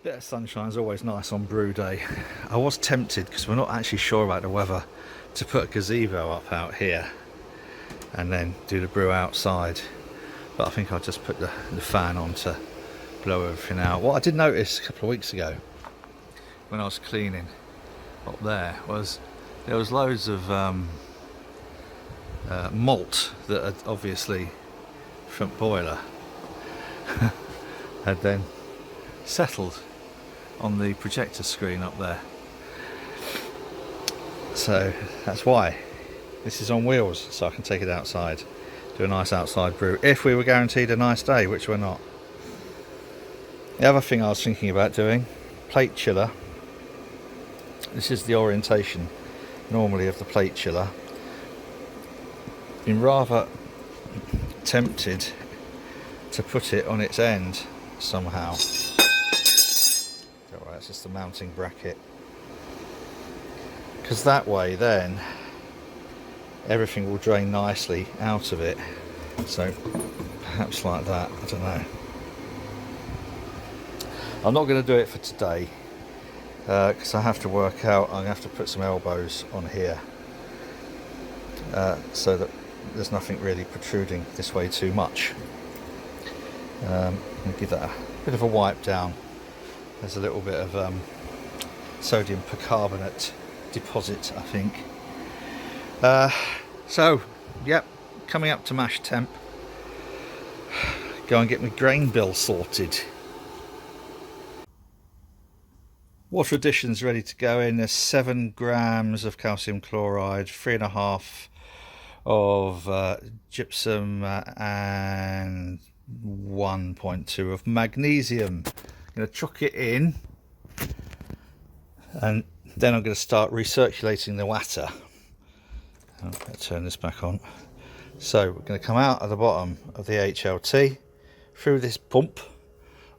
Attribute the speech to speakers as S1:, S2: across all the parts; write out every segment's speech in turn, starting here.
S1: Bit of sunshine is always nice on brew day. I was tempted, because we're not actually sure about the weather, to put a gazebo up out here and then do the brew outside, but I think I'll just put the fan on to blow everything out. What I did notice a couple of weeks ago when I was cleaning up there was there was loads of malt that had obviously front boiler had then settled on the projector screen up there, so that's why this is on wheels, so I can take it outside, do a nice outside brew if we were guaranteed a nice day, which we're not. The other thing I was thinking about doing, plate chiller. This is the orientation normally of the plate chiller. Been rather tempted to put it on its end somehow. Alright, it's just a mounting bracket, because that way then everything will drain nicely out of it. So perhaps like that, I don't know. I'm not going to do it for today, because I have to work out, I'm going to have to put some elbows on here so that there's nothing really protruding this way too much. I'll give that a bit of a wipe down. There's a little bit of sodium percarbonate deposit, I think. So, yep, coming up to mash temp. Go and get my grain bill sorted. Water additions ready to go in. There's 7 grams of calcium chloride, 3.5 of gypsum, and 1.2 of magnesium. I'm going to chuck it in, and then I'm going to start recirculating the water. I'm going to turn this back on. So we're going to come out of the bottom of the HLT through this pump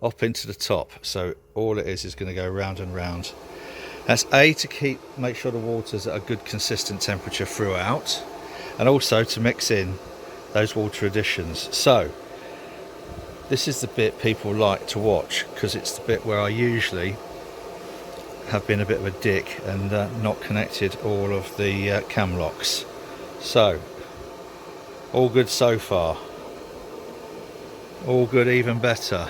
S1: up into the top. So all it is going to go round and round. That's to make sure the water's at a good consistent temperature throughout, and also to mix in those water additions. So this is the bit people like to watch, because it's the bit where I usually have been a bit of a dick and not connected all of the cam locks. So all good so far, all good, even better.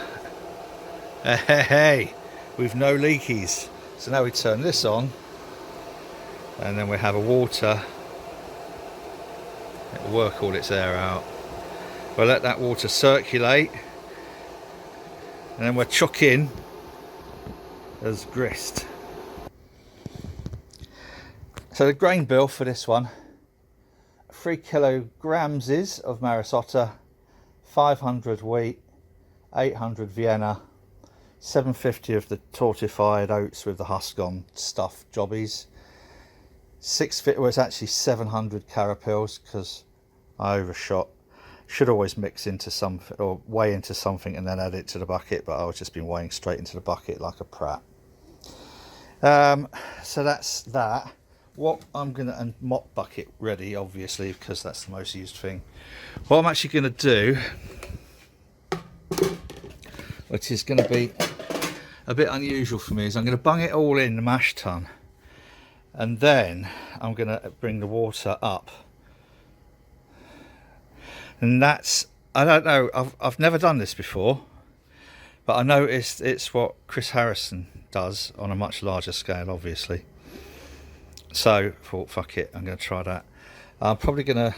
S1: Hey, we've no leakies. So now we turn this on, and then we have a water. It'll work all its air out. We'll let that water circulate, and then we'll chuck in as grist. So the grain bill for this one, 3 kilograms of Maris Otter, 500 wheat, 800 Vienna, 750 of the tortified oats with the husk on stuff jobbies, it's actually 700 carapils, because I overshot. Should always mix into something, or weigh into something and then add it to the bucket, but I've just been weighing straight into the bucket like a prat. So that's that. What I'm gonna, and mop bucket ready, obviously, because that's the most used thing. What I'm actually gonna do, which is gonna be a bit unusual for me, is I'm gonna bung it all in the mash tun, and then I'm gonna bring the water up. And that's, I don't know, I've never done this before, but I noticed it's what Chris Harrison does on a much larger scale, obviously. So I thought, fuck it, I'm going to try that. I'm probably going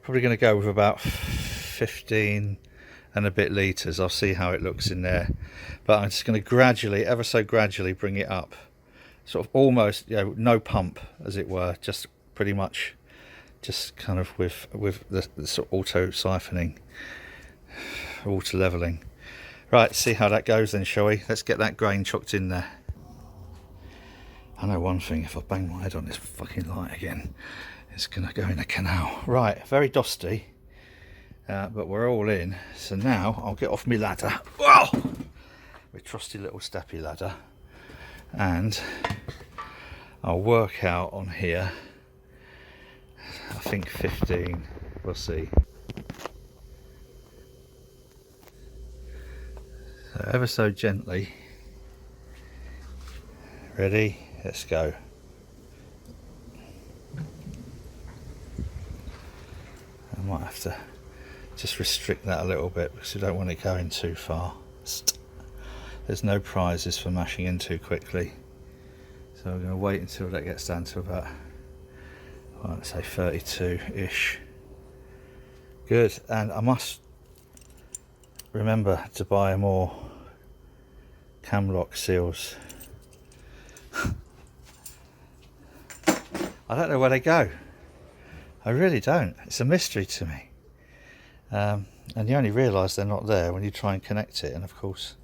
S1: to go with about 15 and a bit litres. I'll see how it looks in there, but I'm just going to gradually, ever so gradually, bring it up, sort of almost, you know, no pump, as it were, just pretty much, just kind of with the sort of auto siphoning, auto leveling. Right, see how that goes then, shall we? Let's get that grain chucked in there. I know one thing, if I bang my head on this fucking light again, it's going to go in a canal. Right, very dusty, but we're all in. So now I'll get off my ladder. Whoa! My trusty little steppy ladder. And I'll work out on here, I think 15, we'll see. So ever so gently, Ready? Let's go. I might have to just restrict that a little bit because we don't want it going too far. There's no prizes for mashing in too quickly. So we're going to wait until that gets down to about, well, let's say 32-ish. Good, and I must remember to buy more cam lock seals. I don't know where they go. I really don't. It's a mystery to me. And you only realise they're not there when you try and connect it, and of course,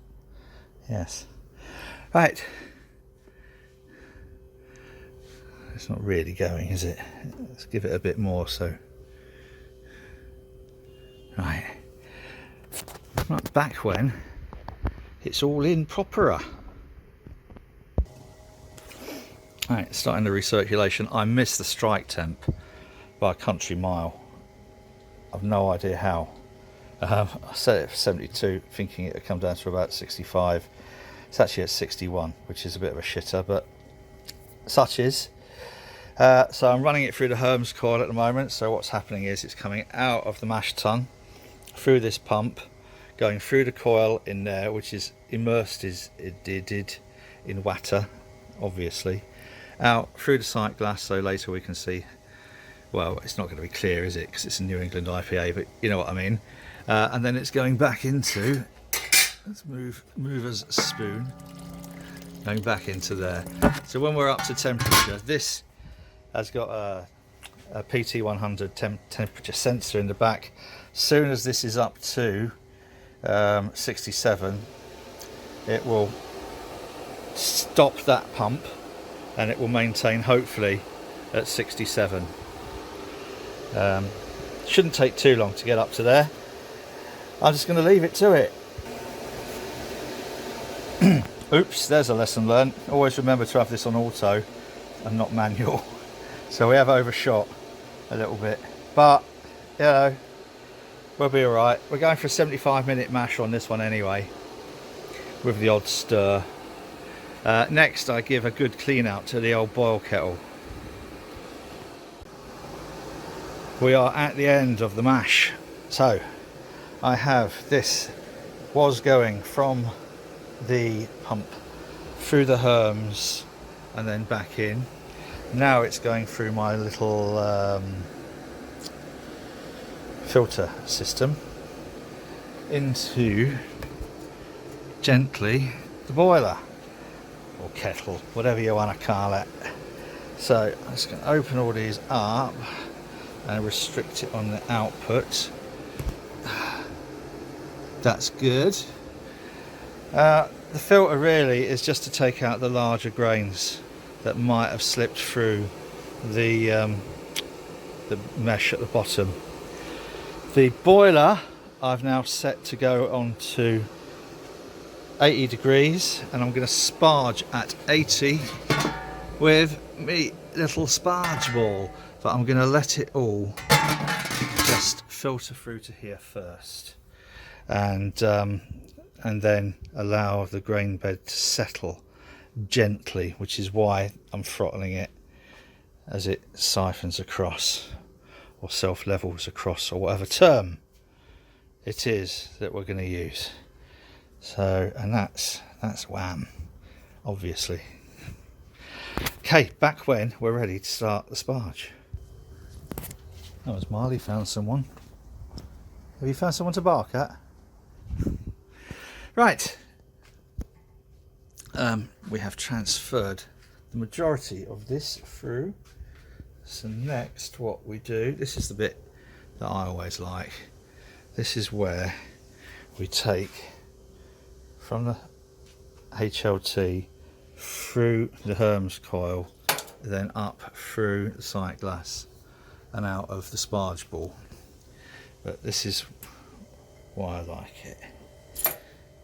S1: yes. Right. It's not really going, is it? Let's give it a bit more, so. Right. Back when it's all in proper. Right, starting the recirculation. I missed the strike temp by a country mile. I've no idea how. I set it for 72, thinking it would come down to about 65. It's actually at 61, which is a bit of a shitter, but such is. So I'm running it through the Herms coil at the moment. So what's happening is it's coming out of the mash tun through this pump, going through the coil in there, which is immersed in water, obviously, out through the sight glass, so later we can see. Well, it's not going to be clear, is it, because it's a New England IPA, but you know what I mean. And then it's going back into, let's move as a spoon, going back into there. So when we're up to temperature, this has got a PT100 temperature sensor in the back. As soon as this is up to 67, it will stop that pump and it will maintain, hopefully, at 67. Shouldn't take too long to get up to there. I'm just going to leave it to it. Oops, there's a lesson learned. Always remember to have this on auto and not manual. So we have overshot a little bit, but you know, we'll be alright. We're going for a 75-minute mash on this one anyway, with the odd stir. Next I give a good clean out to the old boil kettle. We are at the end of the mash. So I have this, was going from the pump through the Herms and then back in. Now it's going through my little filter system into, gently, the boiler or kettle, whatever you want to call it. So I'm just going to open all these up and restrict it on the output. That's good. The filter really is just to take out the larger grains that might have slipped through the mesh at the bottom. The boiler I've now set to go on to 80 degrees, and I'm going to sparge at 80 with me little sparge ball, but I'm going to let it all just filter through to here first, and then allow the grain bed to settle gently, which is why I'm throttling it as it siphons across or self-levels across, or whatever term it is that we're going to use. So, and that's wham, obviously. Okay, back when we're ready to start the sparge. That was Marley found someone. Have you found someone to bark at? Right. We have transferred the majority of this through. So next what we do, this is the bit that I always like. This is where we take from the HLT through the Herms coil, then up through the sight glass and out of the sparge ball. But this is why I like it,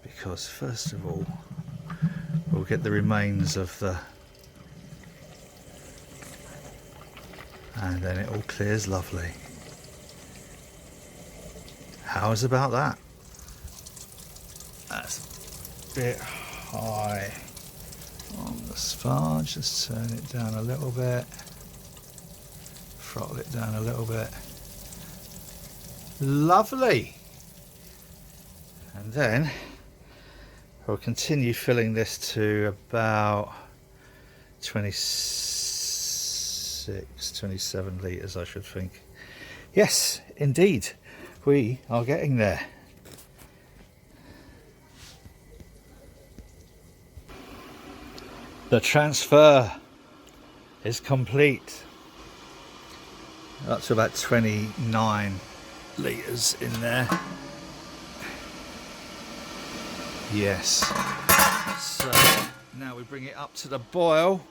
S1: because first of all we'll get the remains of the, and then it all clears lovely. How's about that? That's a bit high. on the sponge. Just turn it down a little bit, throttle it down a little bit. Lovely. And then we'll continue filling this to about 27 litres, I should think. Yes, indeed, we are getting there. The transfer is complete. Up to about 29 litres in there. Yes. So now we bring it up to the boil,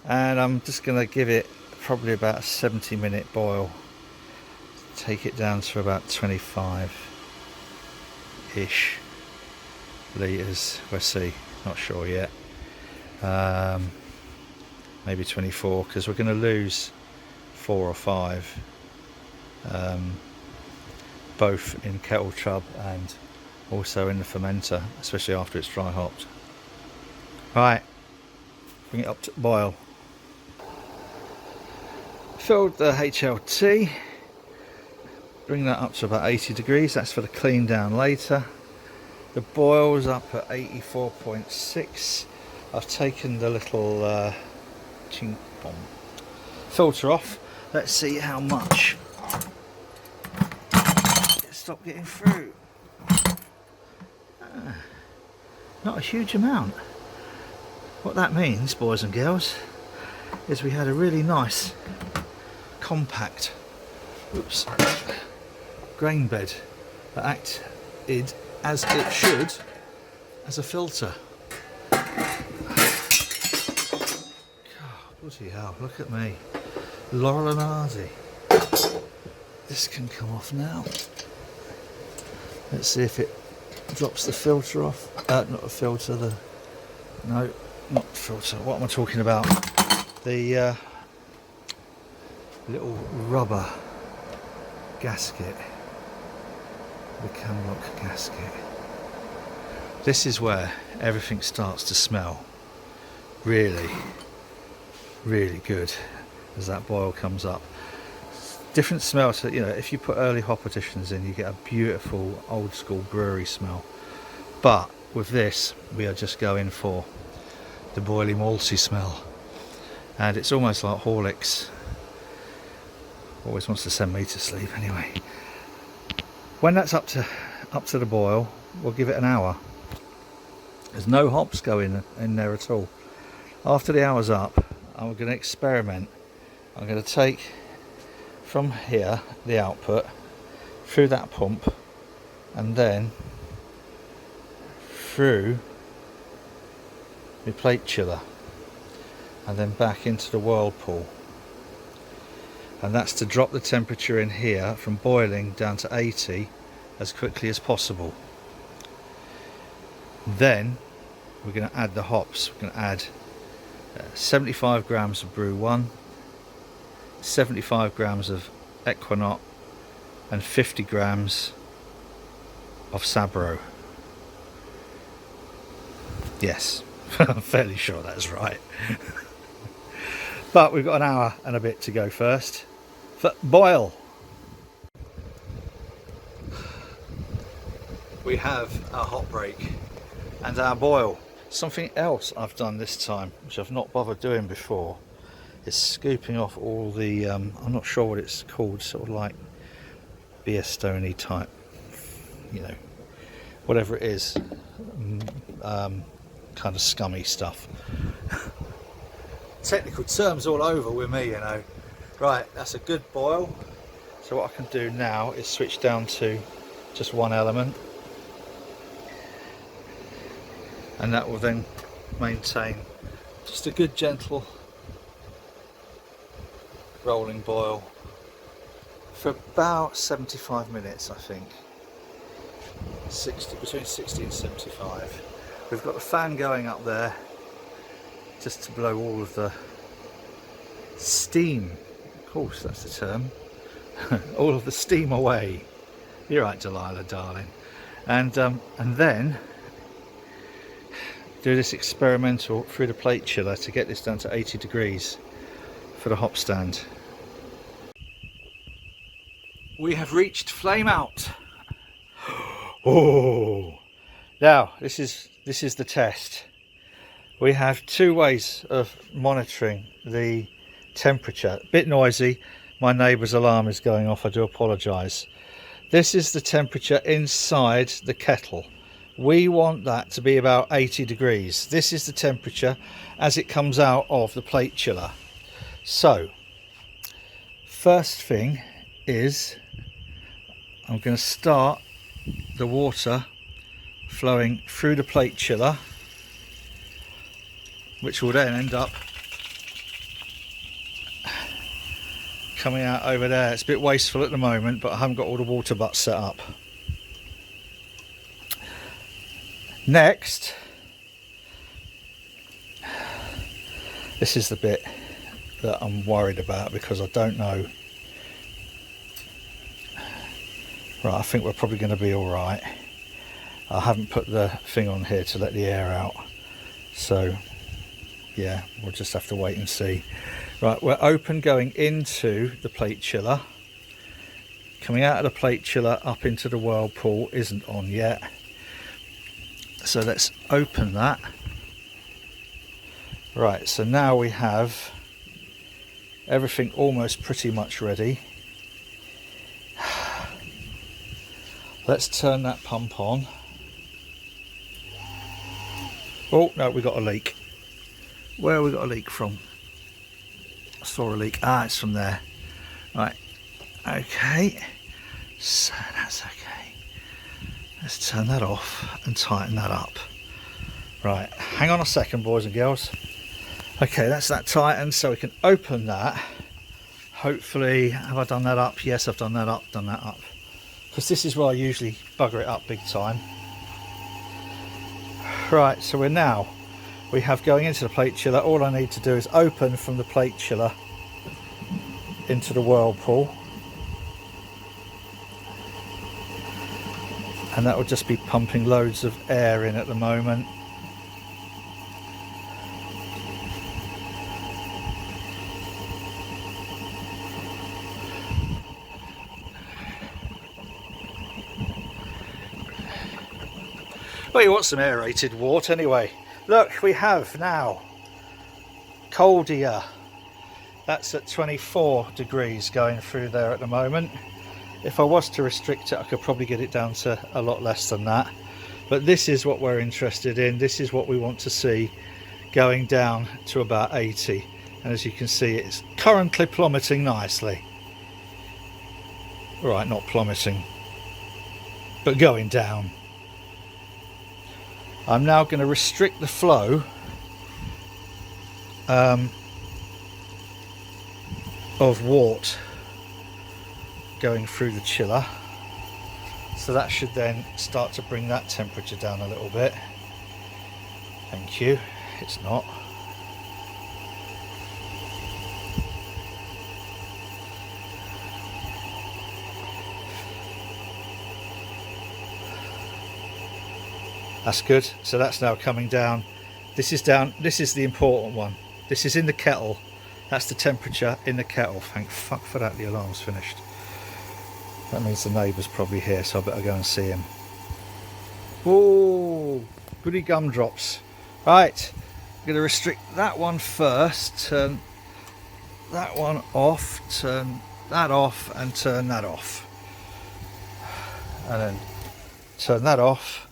S1: and I'm just going to give it probably about a 70-minute boil. Take it down to about 25-ish litres. We'll see. Not sure yet. Maybe 24, because we're going to lose 4 or 5, both in kettle chub and also in the fermenter, especially after it's dry hopped. Right, bring it up to boil. Filled the HLT, bring that up to about 80 degrees. That's for the clean down later. The boil's up at 84.6. I've taken the little filter off. Let's see how much it stopped getting through. Not a huge amount. What that means, boys and girls, is we had a really nice compact grain bed that acted as it should as a filter. God, bloody hell, look at me. Laurel and Hardy. This can come off now. Let's see if it drops the filter off. Not a filter, no, not filter. What am I talking about? The little rubber gasket. The cam lock gasket. This is where everything starts to smell really, really good as that boil comes up. Different smell to, you know, if you put early hop additions in, you get a beautiful old school brewery smell. But with this, we are just going for the boily malty smell, and it's almost like Horlicks. Always wants to send me to sleep anyway. When that's up to the boil, we'll give it an hour. There's no hops going in there at all. After the hour's up, I'm going to experiment. I'm going to take from here the output through that pump, and then through the plate chiller, and then back into the whirlpool. And that's to drop the temperature in here from boiling down to 80 as quickly as possible. Then we're going to add the hops. We're going to add 75 grams of BRU-1, 75 grams of Ekuanot, and 50 grams of Sabro. Yes, I'm fairly sure that's right. But we've got an hour and a bit to go first. Boil. We have our hot break and our boil. Something else I've done this time, which I've not bothered doing before, is scooping off all the, I'm not sure what it's called, sort of like beer stony type, you know, whatever it is, kind of scummy stuff. Technical terms all over with me, you know. Right, that's a good boil. So what I can do now is switch down to just one element, and that will then maintain just a good gentle rolling boil for about 75 minutes, I think. 60, between 60 and 75. We've got the fan going up there just to blow all of the steam, of course that's the term, all of the steam away. You're right, Delilah, darling. And then do this experimental through the plate chiller to get this down to 80 degrees for the hop stand. We have reached flame out. Oh, now this is the test. We have two ways of monitoring the temperature. A bit noisy, my neighbour's alarm is going off, I do apologise. This is the temperature inside the kettle. We want that to be about 80 degrees. This is the temperature as it comes out of the plate chiller. So, first thing is, I'm going to start the water flowing through the plate chiller, which will then end up coming out over there. It's a bit wasteful at the moment, but I haven't got all the water butts set up. Next, this is the bit that I'm worried about because I don't know. Right, I think we're probably going to be all right. I haven't put the thing on here to let the air out, so yeah, we'll just have to wait and see. Right, we're open going into the plate chiller. Coming out of the plate chiller up into the whirlpool isn't on yet. So let's open that. Right, so now we have everything almost pretty much ready. Let's turn that pump on. Oh no, we got a leak. Where have we got a leak from? I saw a leak. Ah, it's from there. Right, okay, so that's okay. Let's turn that off and tighten that up. Right, hang on a second, boys and girls. Okay, that's that tightened, so we can open that. Hopefully, have I done that up? Yes, I've done that up, because this is where I usually bugger it up big time. Right, so we have going into the plate chiller. All I need to do is open from the plate chiller into the whirlpool, and that will just be pumping loads of air in at the moment. Well, you want some aerated water anyway. Look, we have now Coldia. That's at 24 degrees going through there at the moment. If I was to restrict it, I could probably get it down to a lot less than that. But this is what we're interested in. This is what we want to see going down to about 80. And as you can see, it's currently plummeting nicely. Right, not plummeting, but going down. I'm now going to restrict the flow of wort going through the chiller, so that should then start to bring that temperature down a little bit. Thank you. It's not. That's good. So that's now coming down. This is down. This is the important one. This is in the kettle. That's the temperature in the kettle. Thank fuck for that, the alarm's finished. That means the neighbour's probably here, so I better go and see him. Oh, goody gumdrops. Right, I'm going to restrict that one first. Turn that one off. Turn that off and turn that off. And then turn that off.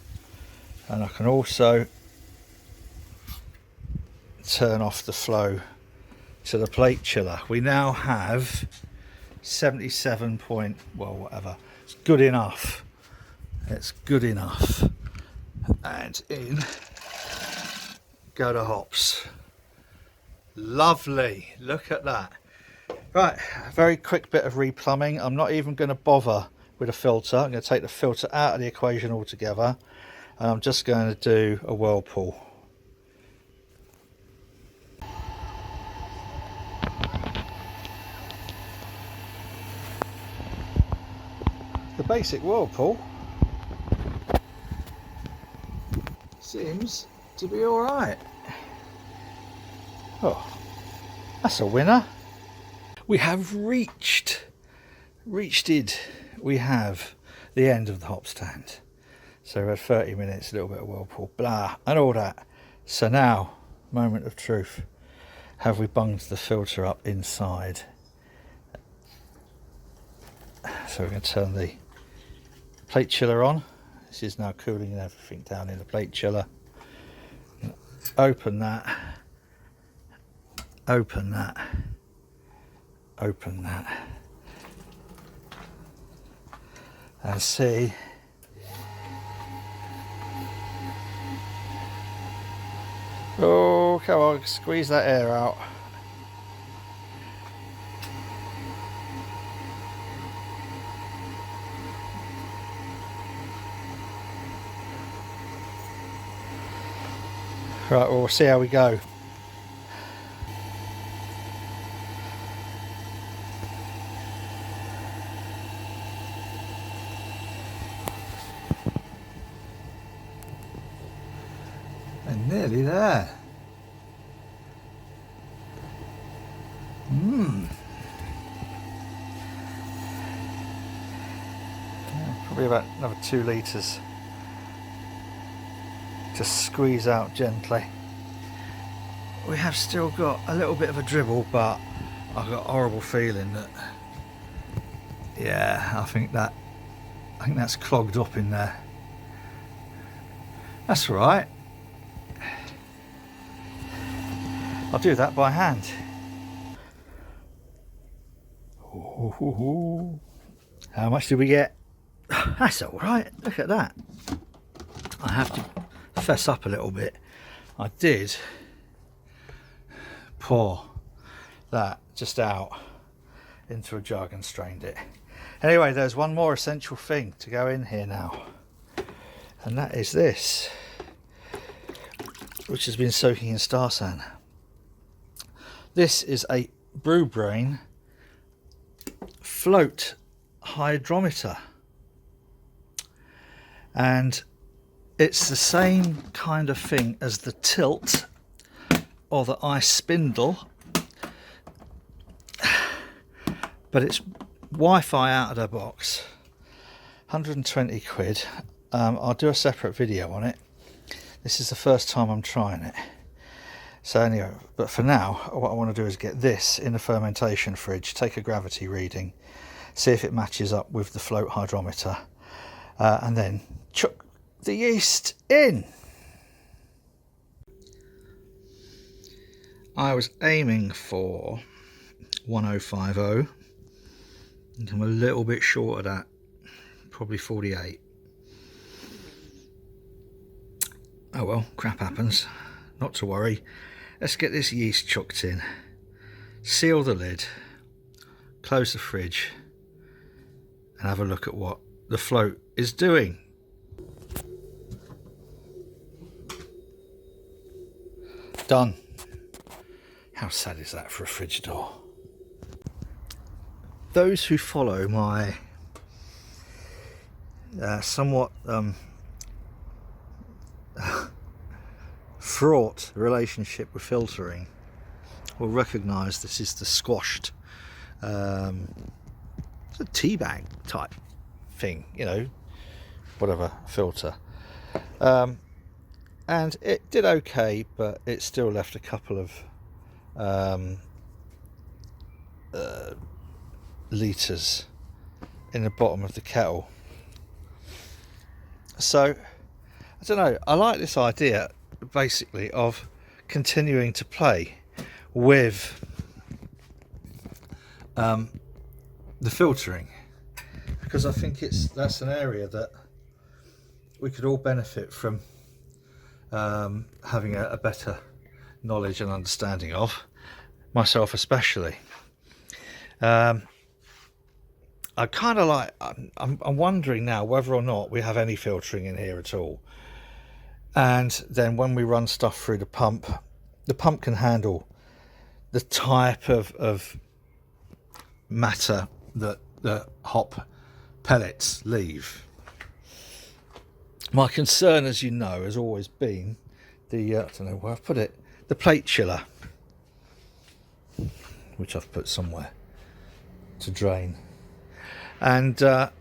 S1: And I can also turn off the flow to the plate chiller. We now have 77 point, well, whatever. It's good enough. It's good enough. And in go the hops. Lovely. Look at that. Right, a very quick bit of replumbing. I'm not even going to bother with a filter. I'm going to take the filter out of the equation altogether. And I'm just going to do a whirlpool. The basic whirlpool seems to be all right. Oh, that's a winner. We have reached it. We have the end of the hop stand. So we're at 30 minutes, a little bit of whirlpool, blah, and all that. So now, moment of truth. Have we bunged the filter up inside? So we're going to turn the plate chiller on. This is now cooling everything down in the plate chiller. Open that. Open that. Open that. And see. Oh, come on, squeeze that air out. Right, well, we'll see how we go. And nearly there. Yeah, probably about another 2 litres. Just squeeze out gently. We have still got a little bit of a dribble, but I've got a horrible feeling that, yeah, I think that's clogged up in there. That's all right. I'll do that by hand. Ooh, how much did we get? That's all right. Look at that. I have to fess up a little bit. I did pour that just out into a jug and strained it. Anyway, there's one more essential thing to go in here now, and that is this, which has been soaking in star san. This is a BREW float hydrometer, and it's the same kind of thing as the tilt or the ice spindle, but it's Wi-Fi out of the box. 120 quid. I'll do a separate video on it. This is the first time I'm trying it. So anyway, but for now, what I want to do is get this in the fermentation fridge, take a gravity reading, see if it matches up with the float hydrometer, and then chuck the yeast in. I was aiming for 1050. I'm a little bit short of that, probably 48. Oh well, crap happens, not to worry. Let's get this yeast chucked in, seal the lid, close the fridge, and have a look at what the float is doing. Done. How sad is that for a fridge door? Those who follow my somewhat fraught relationship with filtering will recognise this is the squashed it's a tea bag type thing, you know, whatever filter, and it did okay, but it still left a couple of litres in the bottom of the kettle. So I don't know, I like this idea basically of continuing to play with the filtering, because I think that's an area that we could all benefit from having a better knowledge and understanding of, myself especially. I kind of like, I'm wondering now whether or not we have any filtering in here at all. And then when we run stuff through the pump can handle the type of matter that the hop pellets leave. My concern, as you know, has always been I don't know where I've put it, the plate chiller, which I've put somewhere to drain. And the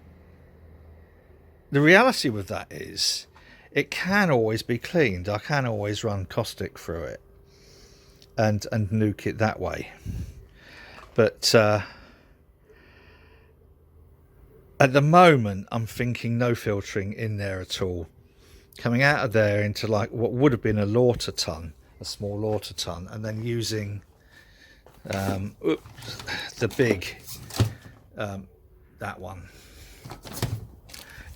S1: reality with that is it can always be cleaned. I can always run caustic through it and nuke it that way. But at the moment, I'm thinking no filtering in there at all. Coming out of there into like what would have been a lauter tun, a small lauter tun, and then using the big, that one,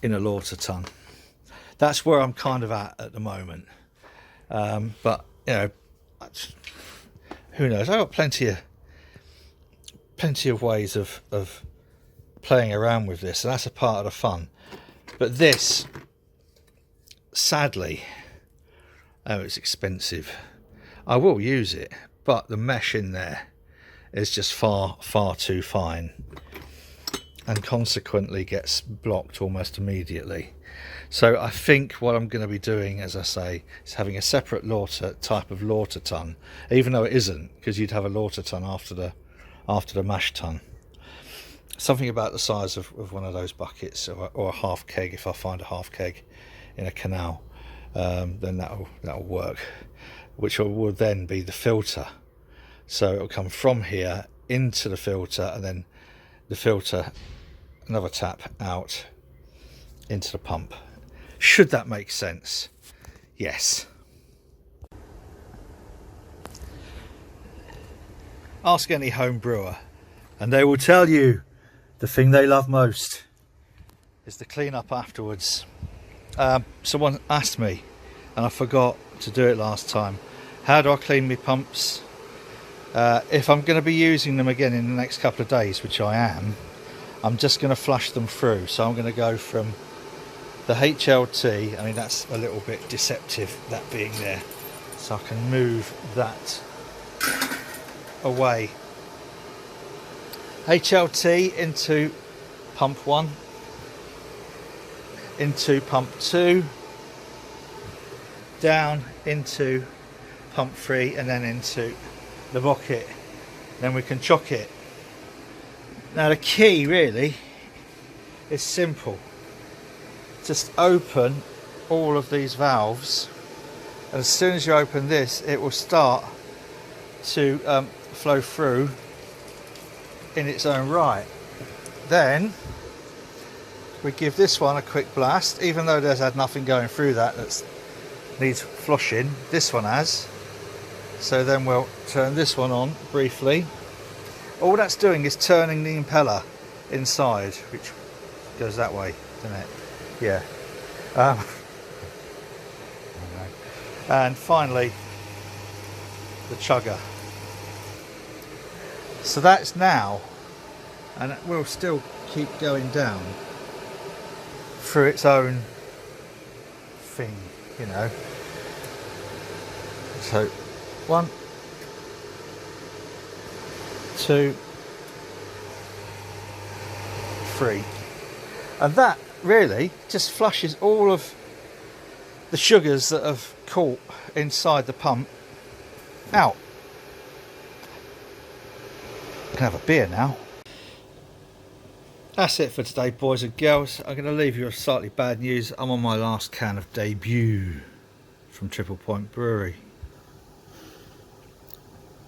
S1: in a lauter tun. That's where I'm kind of at the moment. But, you know, who knows? I've got plenty of ways of playing around with this, and that's a part of the fun. But this, sadly, it's expensive. I will use it, but the mesh in there is just far too fine, and consequently gets blocked almost immediately. So I think what I'm going to be doing, as I say, is having a separate type of lauter tun, even though it isn't, because you'd have a lauter tun after the mash tun. Something about the size of one of those buckets, or a half keg, if I find a half keg in a canal, then that'll work, which will then be the filter. So it'll come from here into the filter, and then the filter, another tap out into the pump. Should that make sense? Yes. Ask any home brewer and they will tell you the thing they love most is the clean up afterwards. Someone asked me, and I forgot to do it last time, how do I clean my pumps? If I'm going to be using them again in the next couple of days, which I am, I'm just going to flush them through. So I'm going to go from the HLT, I mean that's a little bit deceptive, that being there, so I can move that away. HLT into pump 1, into pump 2, down into pump 3, and then into the bucket. Then we can chock it. Now the key really is simple. Just open all of these valves, and as soon as you open this, it will start to flow through in its own right. Then we give this one a quick blast, even though there's had nothing going through that needs flushing. This one has. So then we'll turn this one on briefly. All that's doing is turning the impeller inside, which goes that way, doesn't it? Yeah. And finally, the chugger. So that's now, and it will still keep going down through its own thing, you know. So 1, 2, 3, and that really just flushes all of the sugars that have caught inside the pump out. I can have a beer now. That's it for today, boys and girls. I'm going to leave you with slightly bad news. I'm on my last can of BREW from Triple Point Brewery.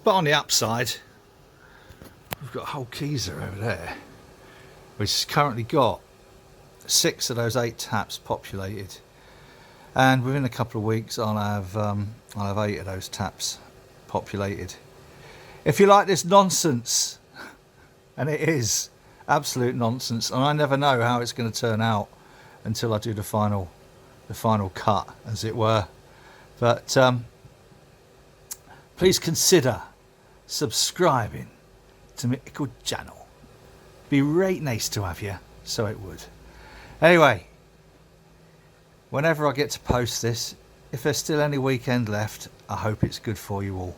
S1: But on the upside, we've got a whole keezer over there, which has currently got 6 of those 8 taps populated, and within a couple of weeks I'll have 8 of those taps populated. If you like this nonsense, and it is absolute nonsense, and I never know how it's going to turn out until I do the final cut, as it were, but please consider subscribing to my good channel. Be right nice to have you, so it would. Anyway, whenever I get to post this, if there's still any weekend left, I hope it's good for you all.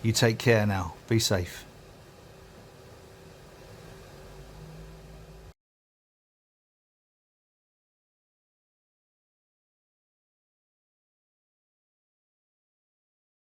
S1: You take care now. Be safe.